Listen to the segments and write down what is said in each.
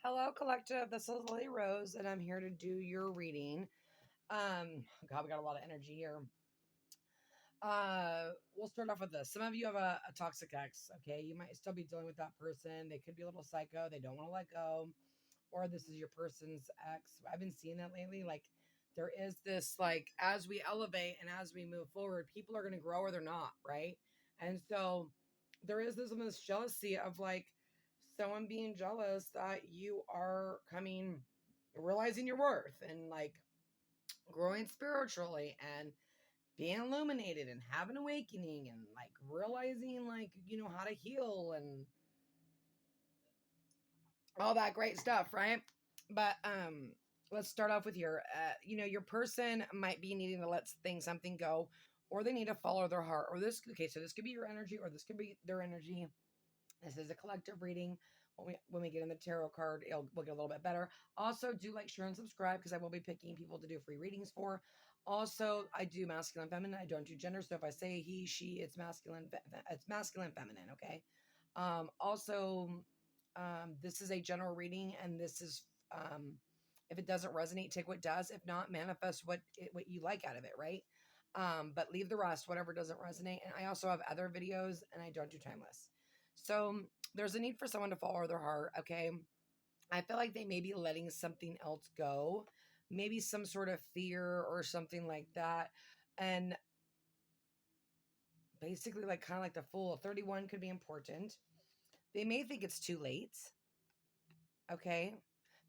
Hello, collective. This is Lily Rose, and I'm here to do your reading. God, we got a lot of energy here. We'll start off with this. Some of you have a toxic ex. Okay, you might still be dealing with that person. They could be a little psycho. They don't want to let go, or this is your person's ex. I've been seeing that lately. Like there is this as we elevate and as we move forward, people are going to grow or they're not, right? And so there is this jealousy of someone being jealous that you are realizing your worth and growing spiritually and being illuminated and having awakening and realizing how to heal and all that great stuff, right? But let's start off with your person might be needing to let something go, or they need to follow their heart, or this so this could be your energy or this could be their energy. This is a collective reading. When we get in the tarot card, we'll get a little bit better. Also, do like, share, and subscribe because I will be picking people to do free readings for. Also, I do masculine, feminine. I don't do gender. So if I say he, she, it's masculine, feminine. Okay. This is a general reading, and this is if it doesn't resonate, take what does. If not, manifest what you like out of it, right? But leave the rest, whatever doesn't resonate. And I also have other videos, and I don't do timeless. So there's a need for someone to follow their heart, okay? I feel like they may be letting something else go, maybe some sort of fear or something like that. And basically, kind of like the Fool of 31 could be important. They may think it's too late, okay?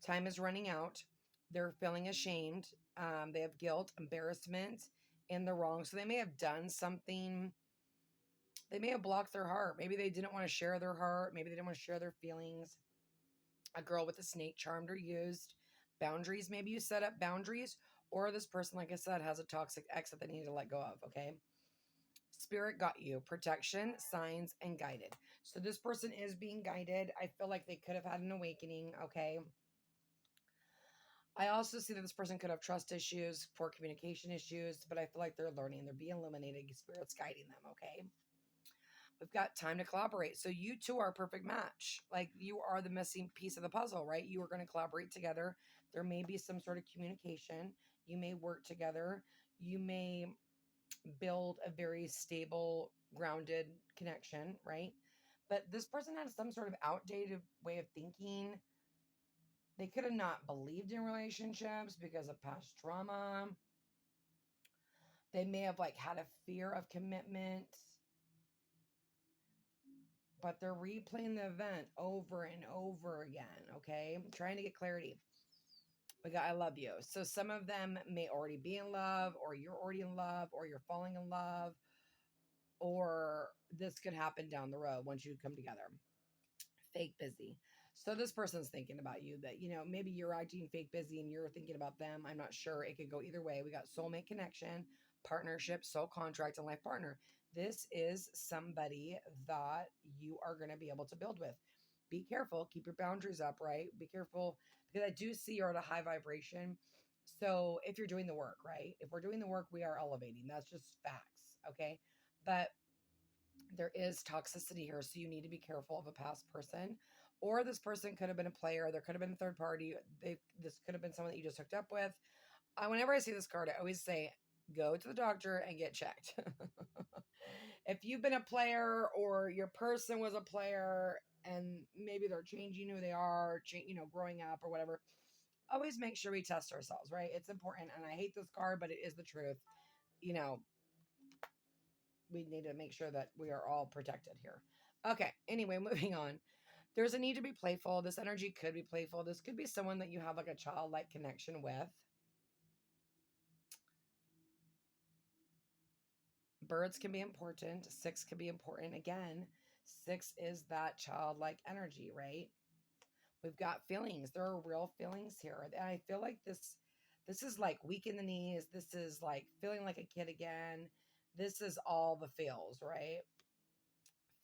Time is running out. They're feeling ashamed. They have guilt, embarrassment, in the wrong. So they may have done something. They may have blocked their heart. Maybe they didn't want to share their heart. Maybe they didn't want to share their feelings. A girl with a snake charmed or used. Boundaries. Maybe you set up boundaries, or this person, like I said, has a toxic ex that they need to let go of, okay? Spirit got you. Protection, signs, and guided. So this person is being guided. I feel like they could have had an awakening, okay? I also see that this person could have trust issues, poor communication issues, but I feel like they're learning. They're being illuminated. Spirit's guiding them, okay? We've got time to collaborate. So you two are a perfect match. Like you are the missing piece of the puzzle, right? You are going to collaborate together. There may be some sort of communication. You may work together. You may build a very stable, grounded connection, right? But this person has some sort of outdated way of thinking. They could have not believed in relationships because of past trauma. They may have had a fear of commitment, but they're replaying the event over and over again, okay? I'm trying to get clarity. We got I love you. So some of them may already be in love, or you're already in love, or you're falling in love, or this could happen down the road once you come together. Fake busy. So this person's thinking about you, that, maybe you're acting fake busy and you're thinking about them. I'm not sure. It could go either way. We got soulmate connection, partnership, soul contract, and life partner. This is somebody that you are going to be able to build with. Be careful. Keep your boundaries up, right? Be careful, because I do see you're at a high vibration. So if you're doing the work, right? If we're doing the work, we are elevating. That's just facts, okay? But there is toxicity here, so you need to be careful of a past person. Or this person could have been a player. There could have been a third party. This could have been someone that you just hooked up with. Whenever I see this card, I always say, go to the doctor and get checked. If you've been a player, or your person was a player and maybe they're changing who they are, growing up or whatever, always make sure we test ourselves, right? It's important. And I hate this card, but it is the truth. We need to make sure that we are all protected here. Okay, anyway, moving on. There's a need to be playful. This energy could be playful. This could be someone that you have a childlike connection with. Birds can be important. 6 can be important. Again, 6 is that childlike energy, right? We've got feelings. There are real feelings here. And I feel like this is weak in the knees. This is feeling like a kid again. This is all the feels, right?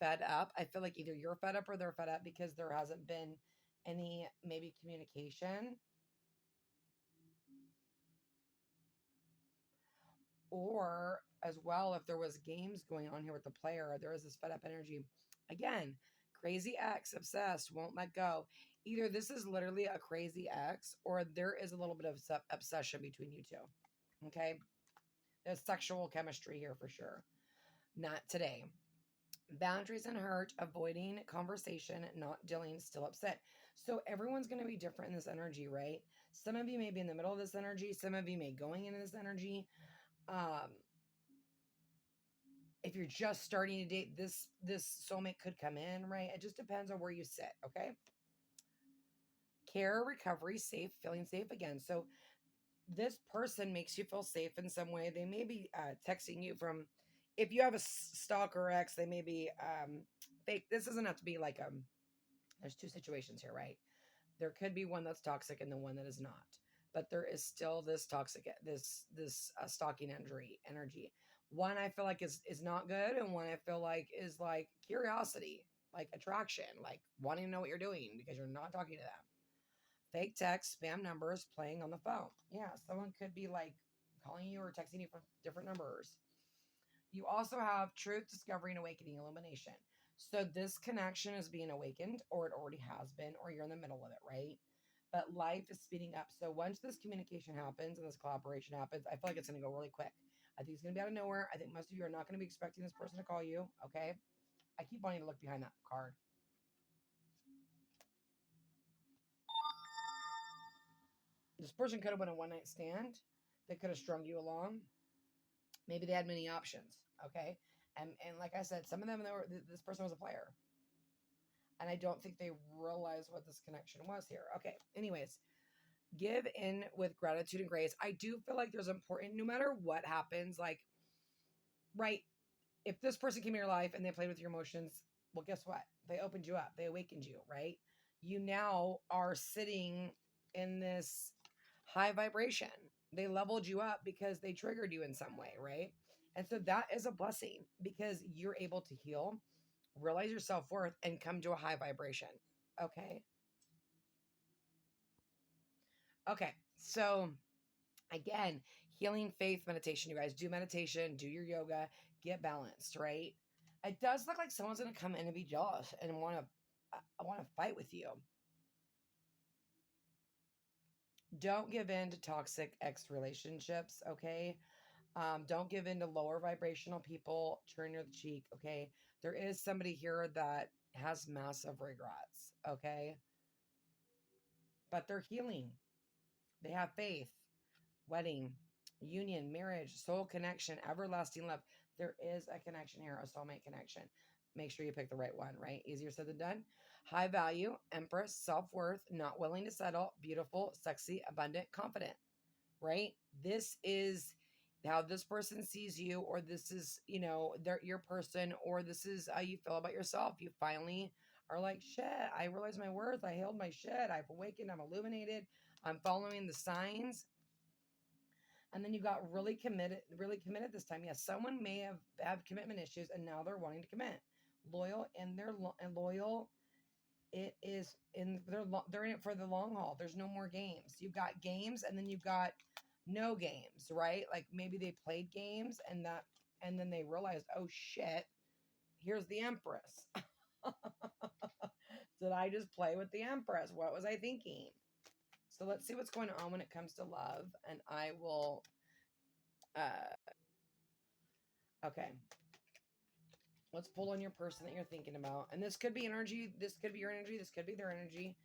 Fed up. I feel like either you're fed up or they're fed up because there hasn't been any maybe communication. Or as well, if there was games going on here with the player, there is this fed up energy. Again, crazy ex, obsessed, won't let go. Either this is literally a crazy ex, or there is a little bit of obsession between you two. Okay. There's sexual chemistry here for sure. Not today. Boundaries and hurt, avoiding conversation, not dealing, still upset. So everyone's going to be different in this energy, right? Some of you may be in the middle of this energy. Some of you may going into this energy. Um, if you're just starting to date, this soulmate could come in, right? It just depends on where you sit, okay? Care, recovery, safe, feeling safe again. So this person makes you feel safe in some way. They may be texting you from, if you have a stalker ex, they may be fake. This doesn't have to be like there's two situations here, right? There could be one that's toxic and the one that is not, but there is still this toxic, this stalking energy. One I feel like is not good, and one I feel like is like curiosity, like attraction, like wanting to know what you're doing because you're not talking to them. Fake text, spam numbers, playing on the phone. Yeah, someone could be like calling you or texting you from different numbers. You also have truth, discovery, and awakening, illumination. So this connection is being awakened, or it already has been, or you're in the middle of it, right? But life is speeding up. So once this communication happens and this collaboration happens, I feel like it's going to go really quick. I think it's going to be out of nowhere. I think most of you are not going to be expecting this person to call you, okay? I keep wanting to look behind that card. This person could have been a one-night stand. They could have strung you along. Maybe they had many options, okay? And like I said, some of them, this person was a player. And I don't think they realized what this connection was here. Okay, anyways, give in with gratitude and grace. I do feel like there's important, no matter what happens, like, right, if this person came in your life and they played with your emotions, well, guess what? They opened you up. They awakened you, right? You now are sitting in this high vibration. They leveled you up because they triggered you in some way, right? And so that is a blessing because you're able to heal, realize your self-worth, and come to a high vibration. Okay. Okay. So again, healing, faith, meditation. You guys do meditation, do your yoga, get balanced, right? It does look like someone's going to come in and be jealous and want to fight with you. Don't give in to toxic ex relationships, okay? Don't give in to lower vibrational people. Turn your cheek, okay? There is somebody here that has massive regrets, okay? But they're healing. They have faith, wedding, union, marriage, soul connection, everlasting love. There is a connection here, a soulmate connection. Make sure you pick the right one, right? Easier said than done. High value, empress, self-worth, not willing to settle, beautiful, sexy, abundant, confident, right? This is how this person sees you, or this is, they're your person, or this is how you feel about yourself. You finally are like, shit, I realize my worth. I healed my shit. I've awakened. I'm illuminated. I'm following the signs. And then you got really committed this time. Yes, someone may have commitment issues and now they're wanting to commit. Loyal, and they're loyal. It is they're in it for the long haul. There's no more games. You've got games and then you've got no games, right? Like maybe they played games and then they realized, oh shit, here's the Empress. Did I just play with the Empress? What was I thinking? So let's see what's going on when it comes to love, and I will okay. Let's pull on your person that you're thinking about. And this could be energy. This could be your energy. This could be their energy.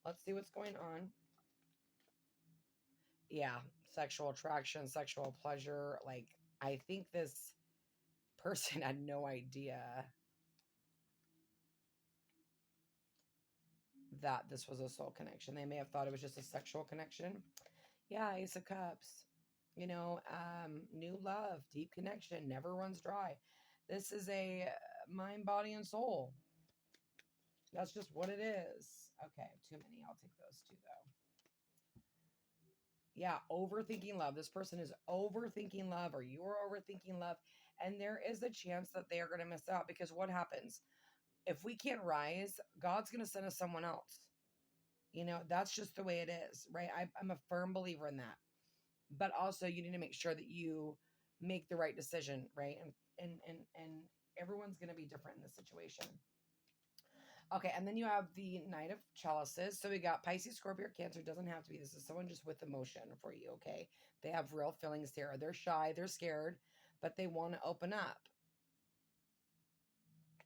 Let's see what's going on. Yeah. Sexual attraction, sexual pleasure. Like, I think this person had no idea that this was a soul connection. They may have thought it was just a sexual connection. Yeah. Ace of Cups. New love, deep connection, never runs dry. This is a mind, body, and soul. That's just what it is. Okay, too many. I'll take those two, though. Yeah, overthinking love. This person is overthinking love, or you're overthinking love. And there is a chance that they are going to miss out, because what happens? If we can't rise, God's going to send us someone else. That's just the way it is, right? I'm a firm believer in that. But also, you need to make sure that you make the right decision, right? And everyone's going to be different in this situation. Okay, and then you have the Knight of Chalices. So we got Pisces, Scorpio, Cancer. Doesn't have to be. This is someone just with emotion for you, okay? They have real feelings here. They're shy, they're scared, but they want to open up.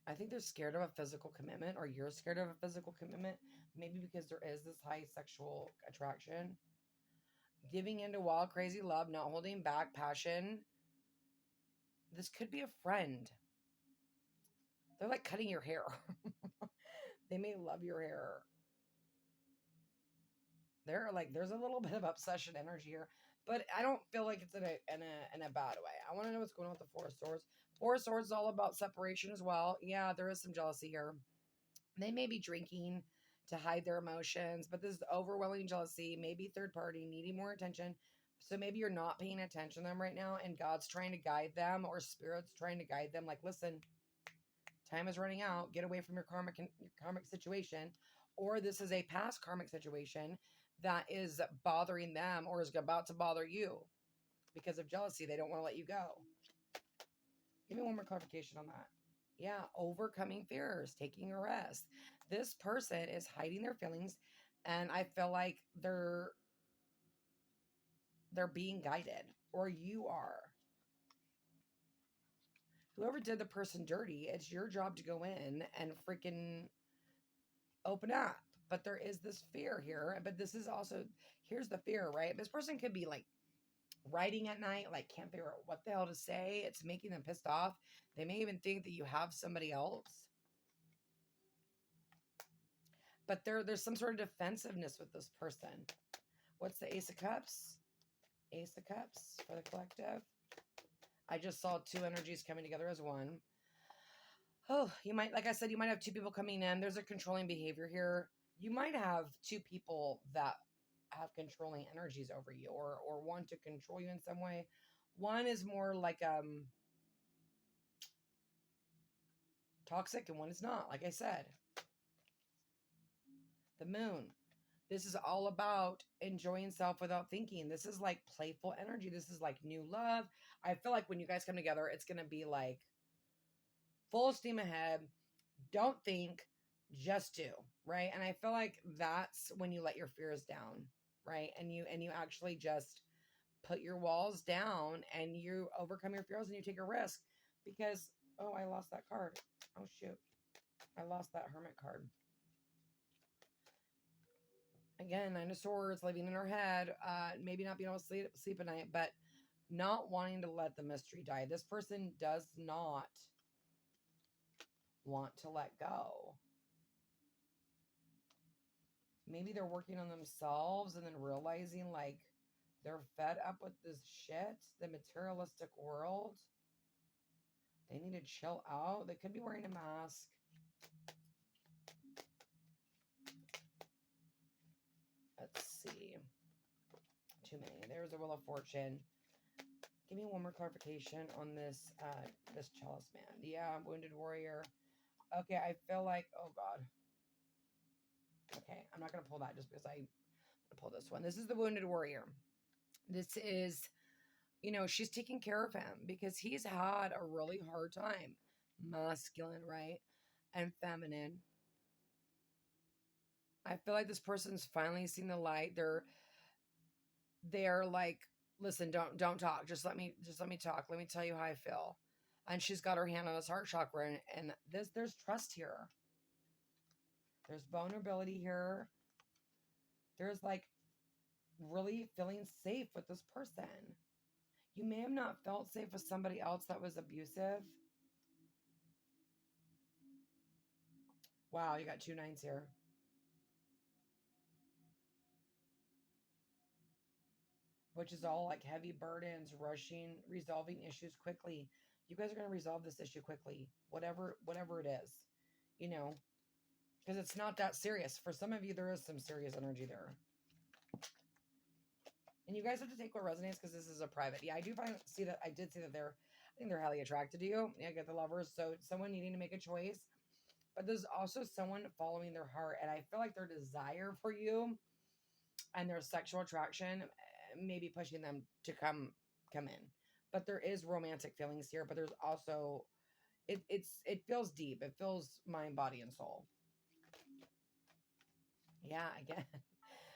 I think they're scared of a physical commitment, or you're scared of a physical commitment. Maybe because there is this high sexual attraction. Giving into wild, crazy love, not holding back, passion. This could be a friend. They're like cutting your hair. They may love your hair. They're like, there's a little bit of obsession energy here, but I don't feel like it's in a bad way. I want to know what's going on with the Four of Swords. Four of Swords is all about separation as well. Yeah, there is some jealousy here. They may be drinking to hide their emotions, but this is overwhelming jealousy, maybe third party needing more attention. So maybe you're not paying attention to them right now, and God's trying to guide them, or Spirit's trying to guide them. Like, listen, time is running out. Get away from your karmic situation, or this is a past karmic situation that is bothering them or is about to bother you because of jealousy. They don't want to let you go. Give me one more clarification on that. Yeah, overcoming fears, taking a rest. This person is hiding their feelings, and I feel like they're being guided, or you are. Whoever did the person dirty, it's your job to go in and freaking open up. But there is this fear here. But this is also, here's the fear, right? This person could be like writing at night, like can't figure out what the hell to say. It's making them pissed off. They may even think that you have somebody else. But there's some sort of defensiveness with this person. What's the Ace of Cups? Ace of Cups for the collective. I just saw two energies coming together as one. Oh, you might, like I said, you might have two people coming in. There's a controlling behavior here. You might have two people that have controlling energies over you, or want to control you in some way. One is more like toxic, and one is not. Like I said, the moon. This is all about enjoying self without thinking. This is like playful energy. This is like new love. I feel like when you guys come together, it's going to be like full steam ahead. Don't think, just do, right? And I feel like that's when you let your fears down, right? And you actually just put your walls down and you overcome your fears and you take a risk. Because, oh, I lost that card. Oh shoot. I lost that Hermit card. Again, Nine of Swords, living in her head, maybe not being able to sleep at night, but not wanting to let the mystery die. This person does not want to let go. Maybe they're working on themselves and then realizing like they're fed up with this shit, the materialistic world. They need to chill out. They could be wearing a mask. Let's see. Too many. There's a Wheel of Fortune. Give me one more clarification on this this Chalice man. Yeah, Wounded Warrior. Okay, I feel like, oh God. Okay, I'm not going to pull that just because I pull this one. This is the Wounded Warrior. This is, she's taking care of him because he's had a really hard time. Masculine, right? And feminine. I feel like this person's finally seen the light. They're like, listen, don't talk. Just let me talk. Let me tell you how I feel. And she's got her hand on his heart chakra, and there's trust here. There's vulnerability here. There's like really feeling safe with this person. You may have not felt safe with somebody else that was abusive. Wow, you got 2 9s here. Which is all like heavy burdens, rushing, resolving issues quickly. You guys are going to resolve this issue quickly, whatever it is, because it's not that serious. For some of you, there is some serious energy there. And you guys have to take what resonates because this is a private. Yeah, I did see that I think they're highly attracted to you. Yeah, get the Lovers. So someone needing to make a choice. But there's also someone following their heart. And I feel like their desire for you and their sexual attraction may be pushing them to come in. But there is romantic feelings here. But there's also, it feels deep. It feels mind, body, and soul. Yeah, again.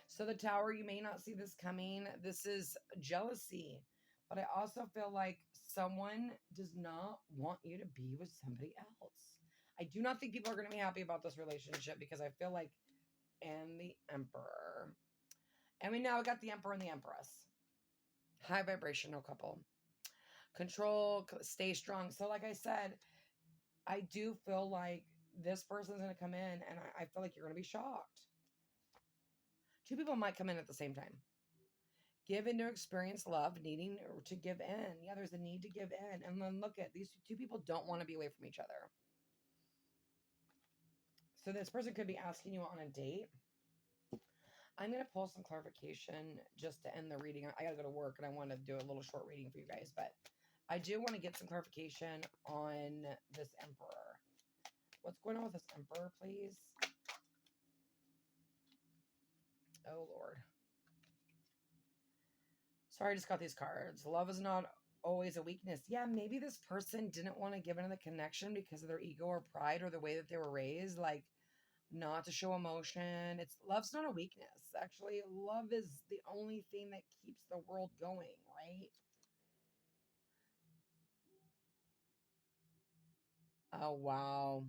So the Tower, you may not see this coming. This is jealousy. But I also feel like someone does not want you to be with somebody else. I do not think people are going to be happy about this relationship because I feel like, and the Emperor. And we now got the Emperor and the Empress. High vibrational couple. Control, stay strong. So, like I said, I do feel like this person's going to come in and I feel like you're going to be shocked. Two people might come in at the same time. Give in to experience love, needing to give in. Yeah, there's a need to give in. And then look at these two people don't want to be away from each other. So this person could be asking you on a date. I'm going to pull some clarification just to end the reading. I got to go to work and I want to do a little short reading for you guys, but I do want to get some clarification on this Emperor. What's going on with this Emperor, please? Oh, Lord. Sorry, I just got these cards. Love is not always a weakness. Yeah, maybe this person didn't want to give into the connection because of their ego or pride or the way that they were raised, like not to show emotion. It's love's not a weakness. Actually, love is the only thing that keeps the world going, right? Oh, wow.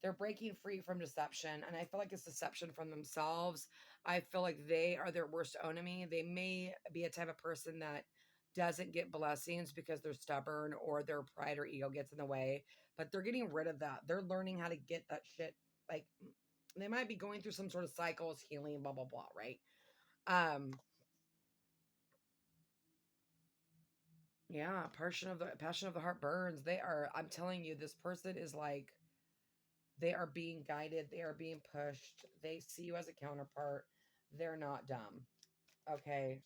They're breaking free from deception, and I feel like it's deception from themselves. I feel like they are their worst enemy. They may be a type of person that doesn't get blessings because they're stubborn or their pride or ego gets in the way, but they're getting rid of that. They're learning how to get that shit. Like, they might be going through some sort of cycles, healing, blah blah blah, right? Yeah, passion of the heart burns. They are, I'm telling you, this person is like, they are being guided, they are being pushed, they see you as a counterpart, they're not dumb. Okay.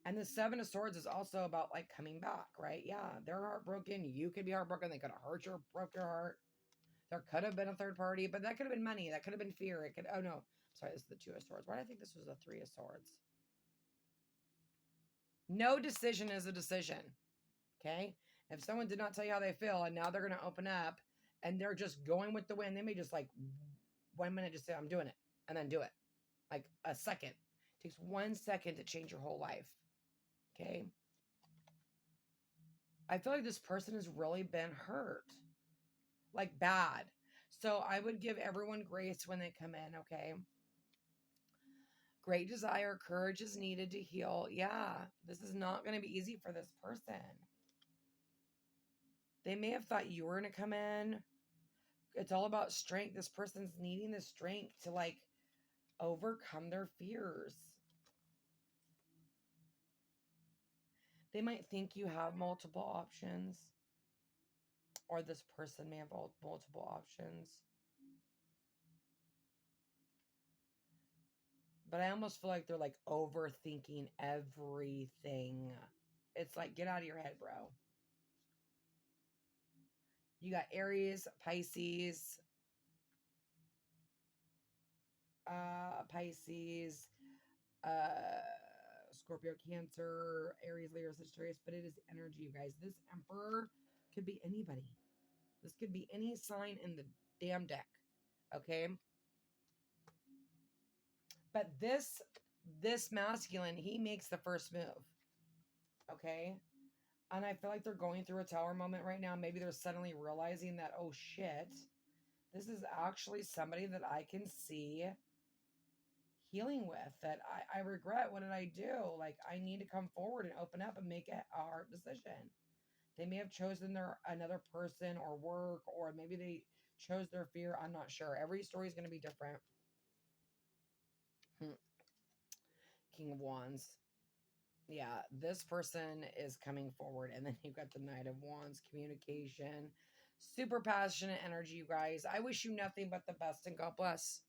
And the Seven of Swords is also about like coming back, right? Yeah, they're heartbroken. You could be heartbroken. They could have broke your heart. There could have been a third party, but that could have been money. That could have been fear. It could, oh no, sorry, this is the Two of Swords. Why did I think this was the Three of Swords? No decision is a decision. Okay. If someone did not tell you how they feel and now they're going to open up and they're just going with the wind, they may just like 1 minute just say, I'm doing it, and then do it. Like a second. It takes 1 second to change your whole life. Okay. I feel like this person has really been hurt. Like bad. So I would give everyone grace when they come in, okay? Great desire, courage is needed to heal. Yeah, this is not going to be easy for this person. They may have thought you were going to come in. It's all about strength. This person's needing the strength to like overcome their fears. They might think you have multiple options, or this person may have multiple options. But I almost feel like they're like overthinking everything. It's like, get out of your head, bro. You got Aries, Pisces, Pisces, Scorpio, Cancer, Aries, Leo, Sagittarius, but it is energy, you guys. This Emperor could be anybody. This could be any sign in the damn deck. Okay. But this masculine, he makes the first move. Okay. And I feel like they're going through a tower moment right now. Maybe they're suddenly realizing that, oh shit, this is actually somebody that I can see healing with, that I regret. What did I do? Like, I need to come forward and open up and make a hard decision. They may have chosen another person or work, or maybe they chose their fear. I'm not sure. Every story is going to be different. King of Wands. Yeah, this person is coming forward. And then you've got the Knight of Wands, communication, super passionate energy, you guys. I wish you nothing but the best, and God bless.